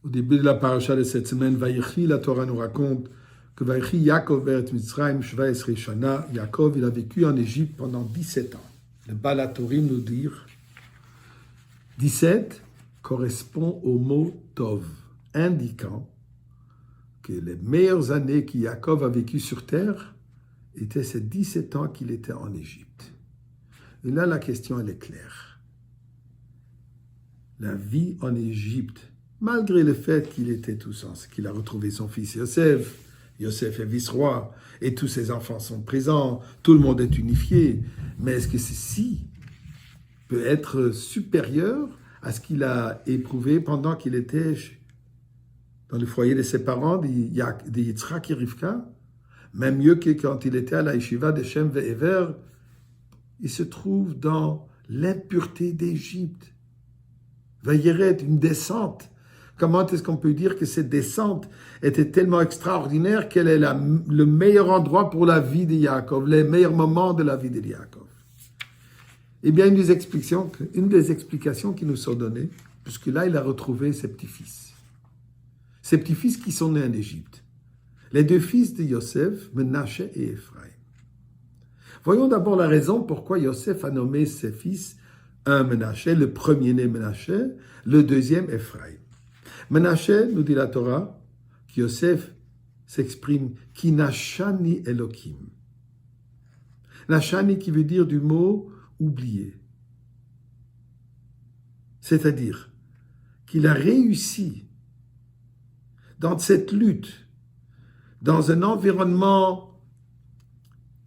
Au début de la paracha de cette semaine, Vaïchi, la Torah nous raconte que Vaïchi Yaakov Beret Mitzrayim Shva Esrei Shana, Yaakov, il a vécu en Égypte pendant 17 ans. Le Baal HaTurim nous dit 17 correspond au mot Tov, indiquant que les meilleures années que Yaakov a vécues sur terre étaient ces 17 ans qu'il était en Égypte. Et là, la question, elle est claire. La vie en Égypte, malgré le fait qu'il était tout sens, qu'il a retrouvé son fils Yosef, Yosef est vice-roi, et tous ses enfants sont présents, tout le monde est unifié, mais est-ce que ceci peut être supérieur à ce qu'il a éprouvé pendant qu'il était dans le foyer de ses parents, de Yitzhak et Rivka? Même mieux que quand il était à la yeshiva de Shem Ve'ever, il se trouve dans l'impureté d'Égypte. Vayeret, une descente. Comment est-ce qu'on peut dire que cette descente était tellement extraordinaire qu'elle est le meilleur endroit pour la vie de Yaakov, les meilleurs moments de la vie de Yaakov? Eh bien, une des explications qui nous sont données, puisque là, il a retrouvé ses petits-fils. Ses petits-fils qui sont nés en Égypte. Les deux fils de Yosef, Menaché et Ephraim. Voyons d'abord la raison pourquoi Yosef a nommé ses fils un Menaché, le premier-né Menaché, le deuxième Ephraim. Menaché, nous dit la Torah, que Yosef s'exprime Ki Nashani Elokim. Nashani qui veut dire du mot oublié. C'est-à-dire qu'il a réussi dans cette lutte, dans un environnement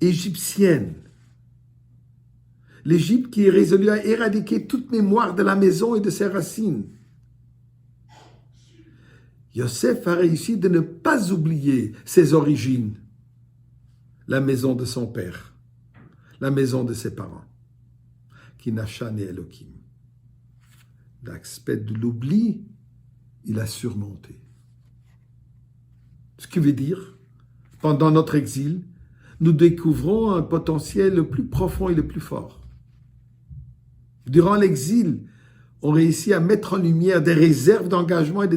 égyptien, l'Égypte qui est résolue à éradiquer toute mémoire de la maison et de ses racines. Yosef a réussi de ne pas oublier ses origines, la maison de son père, la maison de ses parents, qui Nachan et Elohim. L'aspect de l'oubli, il a surmonté. Ce qui veut dire, pendant notre exil, nous découvrons un potentiel le plus profond et le plus fort. Durant l'exil, on réussit à mettre en lumière des réserves d'engagement et de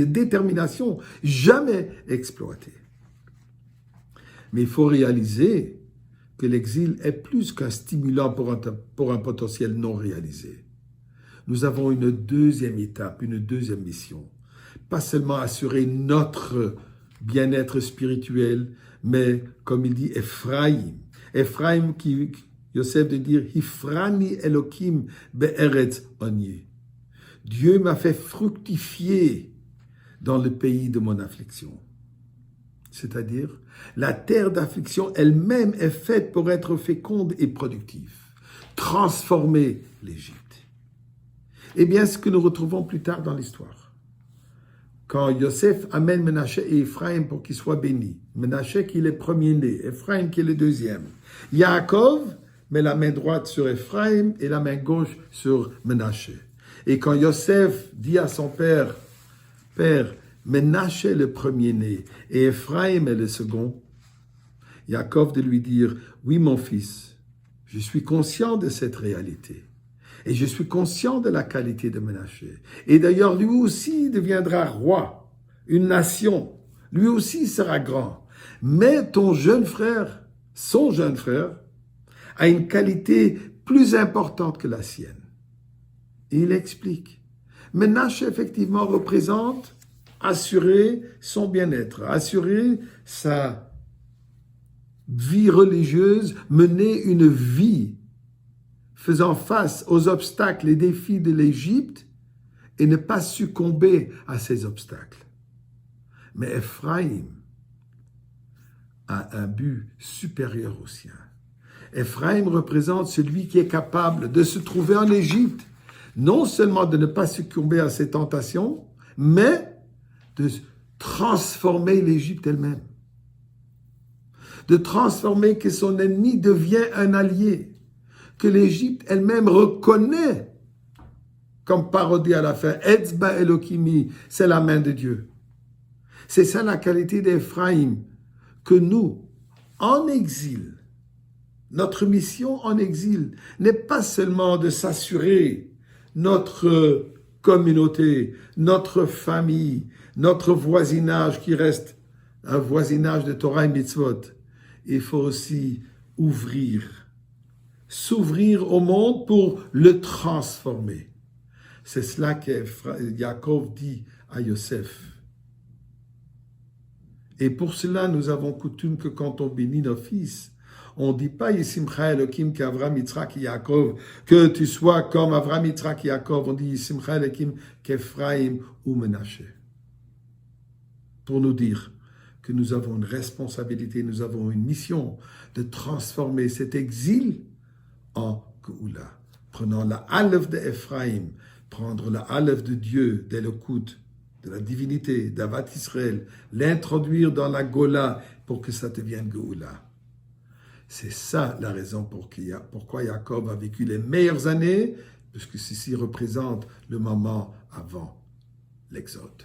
détermination jamais exploitées. Mais il faut réaliser que l'exil est plus qu'un stimulant pour un potentiel non réalisé. Nous avons une deuxième étape, une deuxième mission. Pas seulement assurer notre bien-être spirituel, mais comme il dit Ephraim. Ephraim qui... Yosef de dire Hifrani Elokim be'eretz onier. Dieu m'a fait fructifier dans le pays de mon affliction. C'est-à-dire, la terre d'affliction elle-même est faite pour être féconde et productive. Transformer l'Égypte. Eh bien, ce que nous retrouvons plus tard dans l'histoire. Quand Yosef amène Menaché et Ephraim pour qu'ils soient bénis. Menaché qui est le premier-né, Ephraim qui est le deuxième. Yaakov met la main droite sur Ephraim et la main gauche sur Menaché. Et quand Yosef dit à son père, « Père, Menaché est le premier-né et Ephraim est le second », Yaakov de lui dire, « Oui, mon fils, je suis conscient de cette réalité et je suis conscient de la qualité de Menaché. Et d'ailleurs, lui aussi deviendra roi, une nation, lui aussi sera grand. Mais ton jeune frère, son jeune frère, a une qualité plus importante que la sienne. » Et il explique. Menaché, effectivement, représente assurer son bien-être, assurer sa vie religieuse, mener une vie faisant face aux obstacles et défis de l'Égypte et ne pas succomber à ces obstacles. Mais Ephraim a un but supérieur au sien. Ephraim représente celui qui est capable de se trouver en Égypte, non seulement de ne pas succomber à ses tentations, mais de transformer l'Égypte elle-même. De transformer que son ennemi devient un allié, que l'Égypte elle-même reconnaît comme parodie à la fin. Etzba Elokimi, c'est la main de Dieu. C'est ça la qualité d'Ephraim, que nous, en exil, notre mission en exil n'est pas seulement de s'assurer notre communauté, notre famille, notre voisinage qui reste un voisinage de Torah et Mitzvot. Il faut aussi s'ouvrir au monde pour le transformer. C'est cela que Yaakov dit à Yosef. Et pour cela, nous avons coutume que quand on bénit nos fils, on ne dit pas Yisimcha Elohim qu'Avram, Yitzhak et Yaakov, que tu sois comme Avram, Yitzhak et Yaakov. On dit Yisimcha Elohim qu'Ephraim ou Menashe. Pour nous dire que nous avons une responsabilité, nous avons une mission de transformer cet exil en Geoula. Prenant la Aleph d'Ephraim, prendre la Aleph de Dieu, d'Elokut, de la divinité, d'Avat Israël, l'introduire dans la Gola pour que ça devienne Geoula. C'est ça la raison pourquoi Jacob a vécu les meilleures années, puisque ceci représente le moment avant l'Exode.